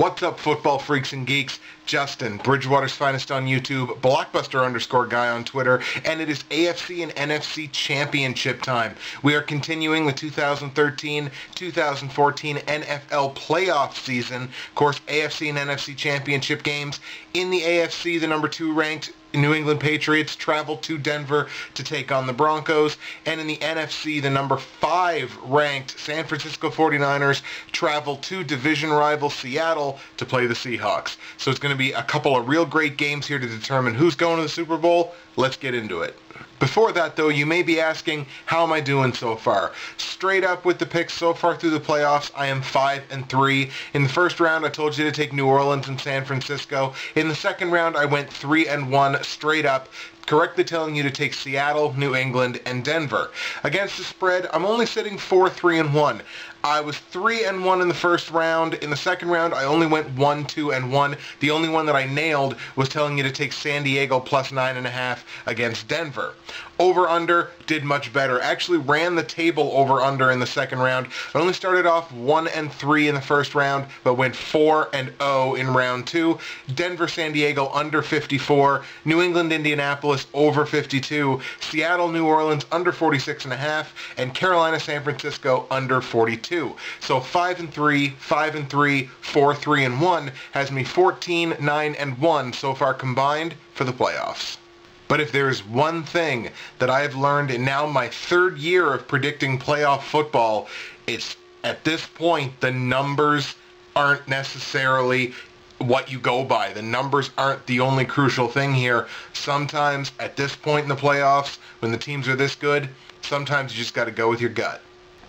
What's up, football freaks and geeks? Justin, Bridgewater's finest on YouTube, Blockbuster_guy on Twitter, and it is AFC and NFC Championship time. We are continuing the 2013-2014 NFL playoff season. Of course, AFC and NFC Championship games. In the AFC, the number 2 ranked New England Patriots travel to Denver to take on the Broncos. And in the NFC, the number 5 ranked San Francisco 49ers travel to division rival Seattle to play the Seahawks. So it's going to be a couple of real great games here to determine who's going to the Super Bowl. Let's get into it. Before that, though, you may be asking, how am I doing so far? Straight up with the picks so far through the playoffs, I am 5-3. In the first round, I told you to take New Orleans and San Francisco. In the second round, I went 3-1 straight up, correctly telling you to take Seattle, New England, and Denver. Against the spread, I'm only sitting 4-3-1. I was 3-1 in the first round. In the second round, I only went 1-2-1. The only one that I nailed was telling you to take San Diego plus 9.5 against Denver. Over-under did much better. Actually ran the table over-under in the second round. I only started off 1-3 in the first round, but went 4-0 in round 2. Denver, San Diego under 54. New England, Indianapolis over 52. Seattle, New Orleans under 46.5. And Carolina, San Francisco under 42. So 5-3, 5-3, 4-3-1 has me 14-9-1 so far combined for the playoffs. But if there is one thing that I have learned in now my third year of predicting playoff football, it's at this point the numbers aren't necessarily what you go by. The numbers aren't the only crucial thing here. Sometimes at this point in the playoffs, when the teams are this good, sometimes you just got to go with your gut.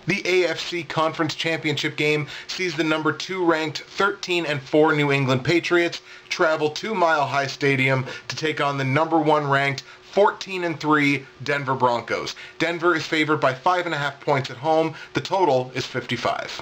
The AFC Conference Championship game sees the number 2 ranked 13-4 New England Patriots travel to Mile High Stadium to take on the number 1 ranked 14-3 Denver Broncos. Denver is favored by 5.5 points at home. The total is 55.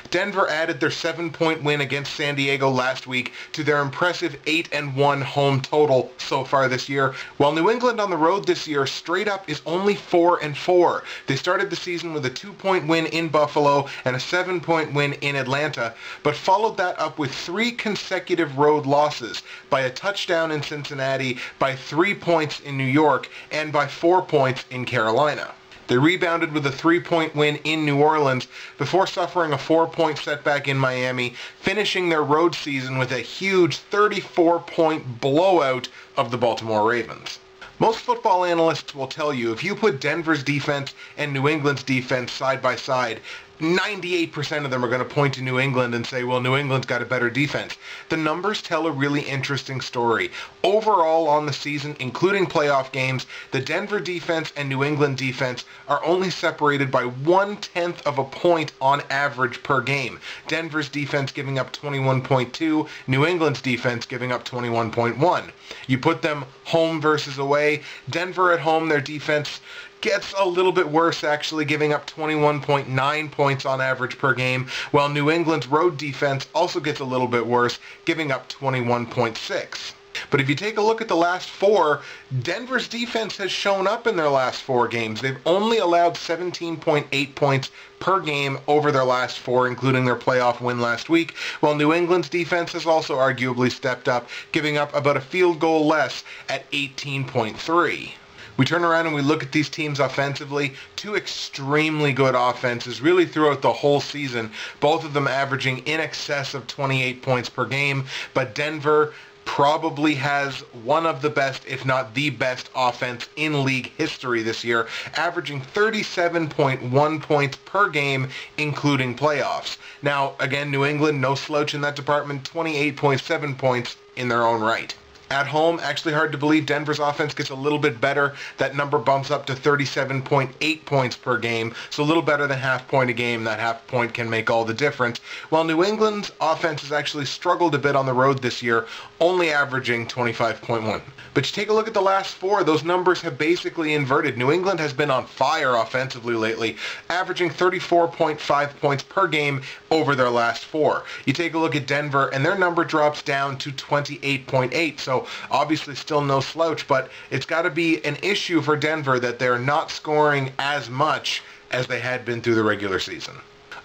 Denver added their 7-point win against San Diego last week to their impressive 8-1 home total so far this year, while New England on the road this year straight up is only 4-4. They started the season with a 2-point win in Buffalo and a 7-point win in Atlanta, but followed that up with 3 consecutive road losses, by a touchdown in Cincinnati, by 3 points in New York, and by 4 points in Carolina. They rebounded with a 3-point win in New Orleans before suffering a 4-point setback in Miami, finishing their road season with a huge 34-point blowout of the Baltimore Ravens. Most football analysts will tell you if you put Denver's defense and New England's defense side by side, 98% of them are going to point to New England and say, well, New England's got a better defense. The numbers tell a really interesting story. Overall on the season, including playoff games, the Denver defense and New England defense are only separated by 1/10 of a point on average per game. Denver's defense giving up 21.2, New England's defense giving up 21.1. You put them home versus away. Denver at home, their defense gets a little bit worse, actually giving up 21.9 points on average per game, while New England's road defense also gets a little bit worse, giving up 21.6. But if you take a look at the last 4, Denver's defense has shown up in their last 4 games. They've only allowed 17.8 points per game over their last 4, including their playoff win last week, while New England's defense has also arguably stepped up, giving up about a field goal less at 18.3. We turn around and we look at these teams offensively. 2 extremely good offenses really throughout the whole season, both of them averaging in excess of 28 points per game. But Denver probably has one of the best, if not the best, offense in league history this year, averaging 37.1 points per game, including playoffs. Now, again, New England, no slouch in that department, 28.7 points in their own right. At home, actually hard to believe, Denver's offense gets a little bit better. That number bumps up to 37.8 points per game, so a little better than half point a game. That half point can make all the difference. While New England's offense has actually struggled a bit on the road this year, only averaging 25.1. But you take a look at the last 4, those numbers have basically inverted. New England has been on fire offensively lately, averaging 34.5 points per game over their last 4. You take a look at Denver, and their number drops down to 28.8, so obviously still no slouch, but it's got to be an issue for Denver that they're not scoring as much as they had been through the regular season.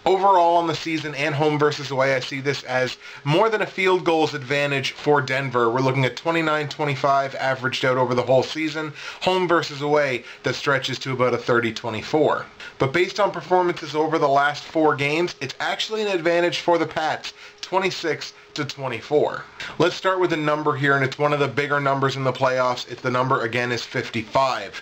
Overall on the season and home versus away, I see this as more than a field goals advantage for Denver. We're looking at 29-25 averaged out over the whole season. Home versus away, that stretches to about a 30-24. But based on performances over the last 4 games, it's actually an advantage for the Pats, 26-24. Let's start with a number here, and it's one of the bigger numbers in the playoffs. The number, again, is 55.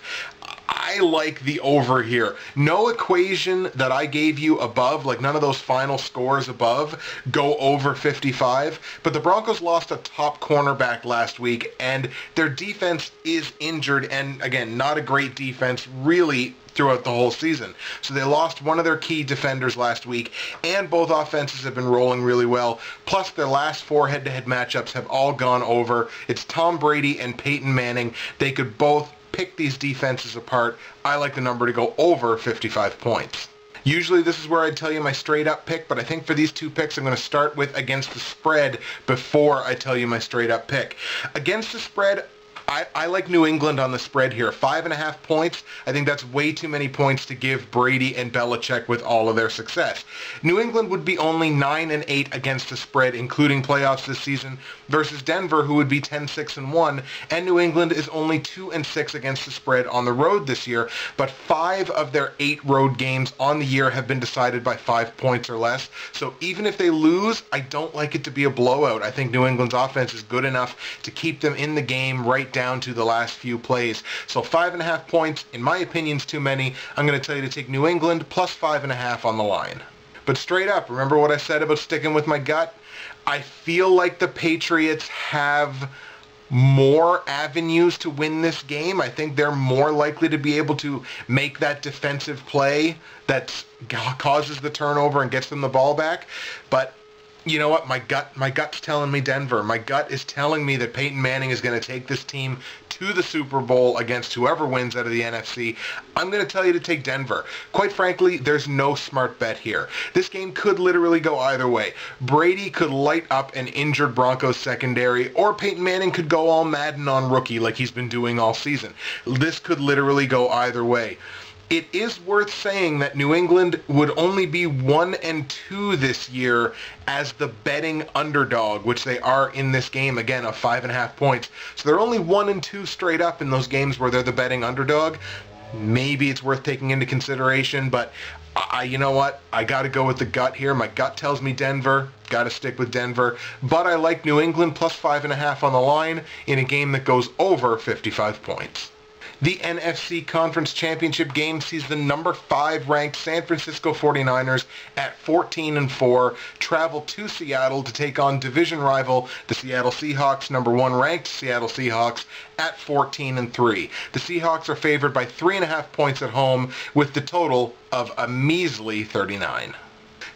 I like the over here. No equation that I gave you above, like none of those final scores above, go over 55. But the Broncos lost a top cornerback last week, and their defense is injured, and again, not a great defense really throughout the whole season. So they lost one of their key defenders last week, and both offenses have been rolling really well. Plus, their last 4 head-to-head matchups have all gone over. It's Tom Brady and Peyton Manning. They could both pick these defenses apart. I like the number to go over 55 points. Usually this is where I tell you my straight up pick, but I think for these 2 picks I'm going to start with against the spread before I tell you my straight up pick. Against the spread, I like New England on the spread here. 5.5 points. I think that's way too many points to give Brady and Belichick with all of their success. New England would be only 9-8 against the spread, including playoffs this season, versus Denver, who would be 10-6-1, and New England is only 2-6 against the spread on the road this year, but 5 of their 8 road games on the year have been decided by 5 points or less. So even if they lose, I don't like it to be a blowout. I think New England's offense is good enough to keep them in the game right down to the last few plays. So 5.5 points, in my opinion, is too many. I'm going to tell you to take New England plus 5.5 on the line. But straight up, remember what I said about sticking with my gut? I feel like the Patriots have more avenues to win this game. I think they're more likely to be able to make that defensive play that causes the turnover and gets them the ball back. But you know what? My gut's telling me Denver. My gut is telling me that Peyton Manning is going to take this team to the Super Bowl against whoever wins out of the NFC. I'm going to tell you to take Denver. Quite frankly, there's no smart bet here. This game could literally go either way. Brady could light up an injured Broncos secondary, or Peyton Manning could go all Madden on rookie like he's been doing all season. This could literally go either way. It is worth saying that New England would only be 1-2 this year as the betting underdog, which they are in this game, again, of 5.5 points. So they're only 1-2 straight up in those games where they're the betting underdog. Maybe it's worth taking into consideration, but you know what? I got to go with the gut here. My gut tells me Denver. Got to stick with Denver. But I like New England plus 5.5 on the line in a game that goes over 55 points. The NFC Conference Championship game sees the number 5 ranked San Francisco 49ers at 14-4 travel to Seattle to take on division rival the Seattle Seahawks, number 1 ranked Seattle Seahawks, at 14-3. The Seahawks are favored by 3.5 points at home with the total of a measly 39.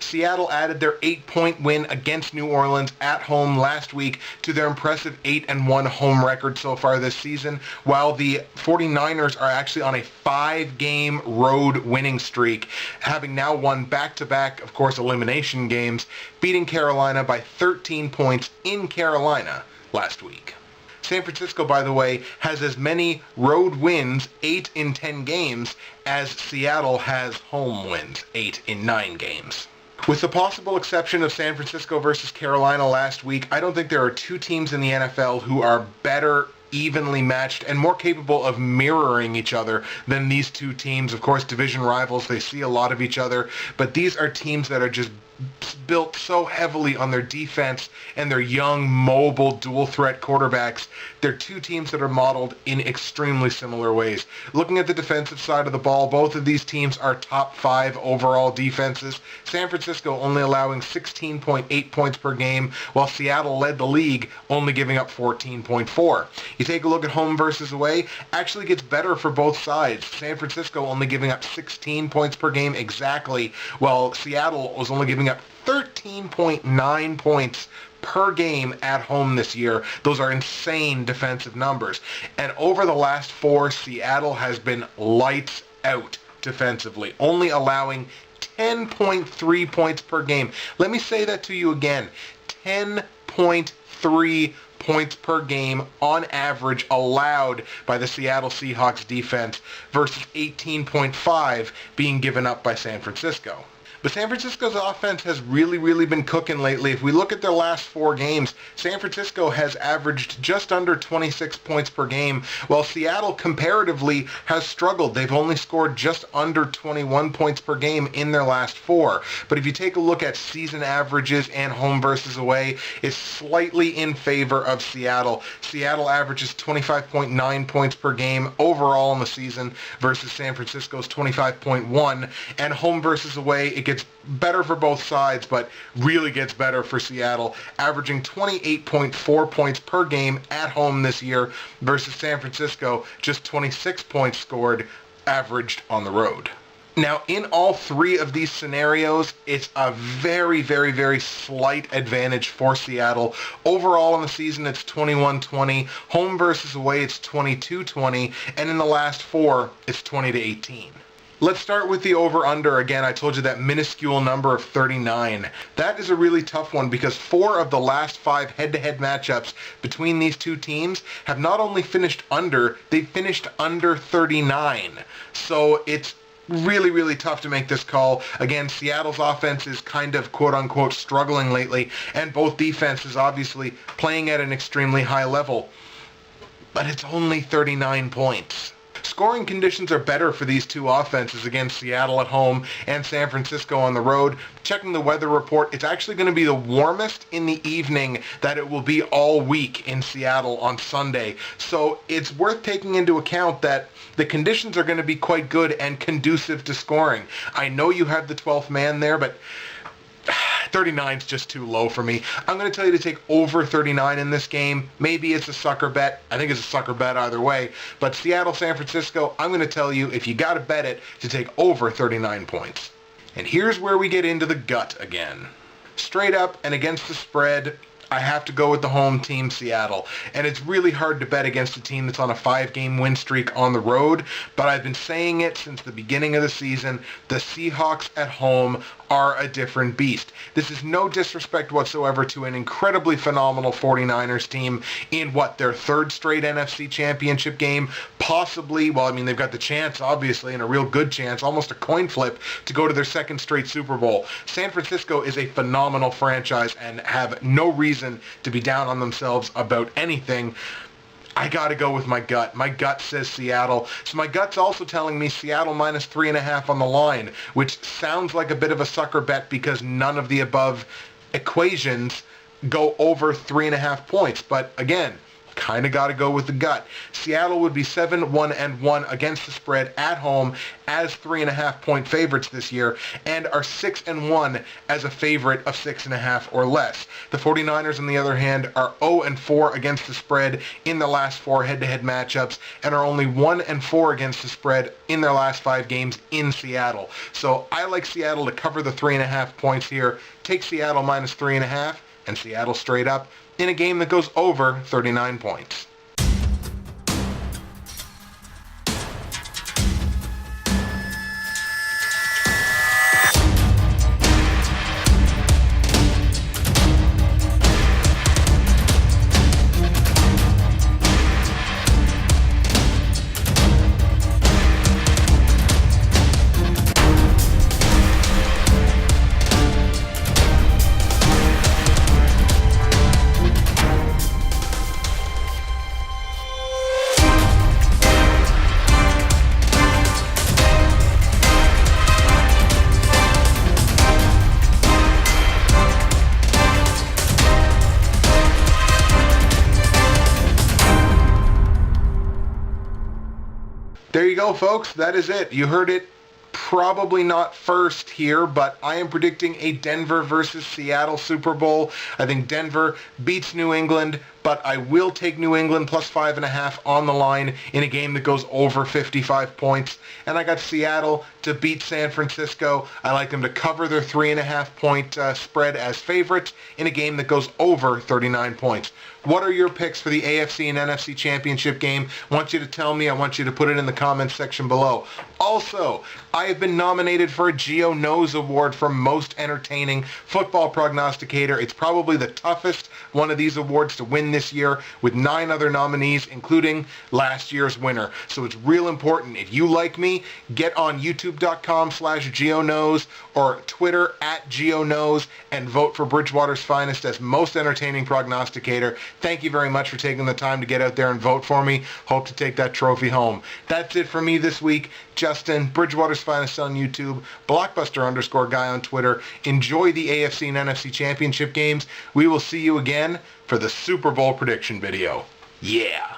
Seattle added their 8-point win against New Orleans at home last week to their impressive 8-1 home record so far this season, while the 49ers are actually on a 5-game road winning streak, having now won back-to-back, of course, elimination games, beating Carolina by 13 points in Carolina last week. San Francisco, by the way, has as many road wins, 8 in 10 games, as Seattle has home wins, 8 in 9 games. With the possible exception of San Francisco versus Carolina last week, I don't think there are 2 teams in the NFL who are better evenly matched and more capable of mirroring each other than these 2 teams. Of course, division rivals, they see a lot of each other, but these are teams that are just built so heavily on their defense and their young, mobile, dual-threat quarterbacks. They're 2 teams that are modeled in extremely similar ways. Looking at the defensive side of the ball, both of these teams are top 5 overall defenses. San Francisco only allowing 16.8 points per game, while Seattle led the league, only giving up 14.4. You take a look at home versus away, actually gets better for both sides. San Francisco only giving up 16 points per game exactly, while Seattle was only giving up 13.9 points per game at home this year. Those are insane defensive numbers. And over the last 4, Seattle has been lights out defensively, only allowing 10.3 points per game. Let me say that to you again. 10.3 points per game on average allowed by the Seattle Seahawks defense versus 18.5 being given up by San Francisco. But San Francisco's offense has really been cooking lately. If we look at their last 4 games, San Francisco has averaged just under 26 points per game, while Seattle comparatively has struggled. They've only scored just under 21 points per game in their last 4. But if you take a look at season averages and home versus away, it's slightly in favor of Seattle. Seattle averages 25.9 points per game overall in the season versus San Francisco's 25.1. And home versus away, it gets better for both sides, but really gets better for Seattle, averaging 28.4 points per game at home this year versus San Francisco, just 26 points scored averaged on the road. Now, in all 3 of these scenarios, it's a very slight advantage for Seattle. Overall in the season, it's 21-20. Home versus away, it's 22-20. And in the last 4, it's 20-18. Let's start with the over-under. Again, I told you that minuscule number of 39. That is a really tough one because 4 of the last 5 head-to-head matchups between these two teams have not only finished under, they've finished under 39. So it's really tough to make this call. Again, Seattle's offense is kind of quote-unquote struggling lately, and both defenses obviously playing at an extremely high level. But it's only 39 points. Scoring conditions are better for these two offenses against Seattle at home and San Francisco on the road. Checking the weather report, it's actually going to be the warmest in the evening that it will be all week in Seattle on Sunday. So it's worth taking into account that the conditions are going to be quite good and conducive to scoring. I know you have the 12th man there, but 39 is just too low for me. I'm going to tell you to take over 39 in this game. Maybe it's a sucker bet. I think it's a sucker bet either way. But Seattle, San Francisco, I'm going to tell you, if you got to bet it, to take over 39 points. And here's where we get into the gut again. Straight up and against the spread, I have to go with the home team, Seattle. And it's really hard to bet against a team that's on a 5-game win streak on the road, but I've been saying it since the beginning of the season. The Seahawks at home are a different beast. This is no disrespect whatsoever to an incredibly phenomenal 49ers team in, their 3rd straight NFC Championship game. Possibly, they've got the chance, obviously, and a real good chance, almost a coin flip, to go to their 2nd straight Super Bowl. San Francisco is a phenomenal franchise and have no reason to be down on themselves about anything. I got to go with my gut. My gut says Seattle. So my gut's also telling me Seattle minus 3.5 on the line, which sounds like a bit of a sucker bet because none of the above equations go over 3.5 points. But again, kind of got to go with the gut. Seattle would be 7-1-1 against the spread at home as 3.5-point favorites this year and are 6-1 as a favorite of 6.5 or less. The 49ers, on the other hand, are 0-4 against the spread in the last 4 head-to-head matchups and are only 1-4 against the spread in their last 5 games in Seattle. So I like Seattle to cover the 3.5 points here. Take Seattle minus 3.5 and Seattle straight up in a game that goes over 39 points. There you go, folks. That is it. You heard it probably not first here, but I am predicting a Denver versus Seattle Super Bowl. I think Denver beats New England, but I will take New England plus 5.5 on the line in a game that goes over 55 points. And I got Seattle to beat San Francisco. I like them to cover their 3.5-point spread as favorites in a game that goes over 39 points. What are your picks for the AFC and NFC Championship game? I want you to tell me. I want you to put it in the comments section below. Also, I have been nominated for a Geo Knows Award for Most Entertaining Football Prognosticator. It's probably the toughest one of these awards to win this year with 9 other nominees, including last year's winner. So it's real important. If you like me, get on youtube.com/GeoKnows or Twitter @GeoKnows and vote for Bridgewater's Finest as most entertaining prognosticator. Thank you very much for taking the time to get out there and vote for me. Hope to take that trophy home. That's it for me this week. Justin, Bridgewater's Finest on YouTube, Blockbuster_guy on Twitter. Enjoy the AFC and NFC Championship games. We will see you again for the Super Bowl prediction video. Yeah.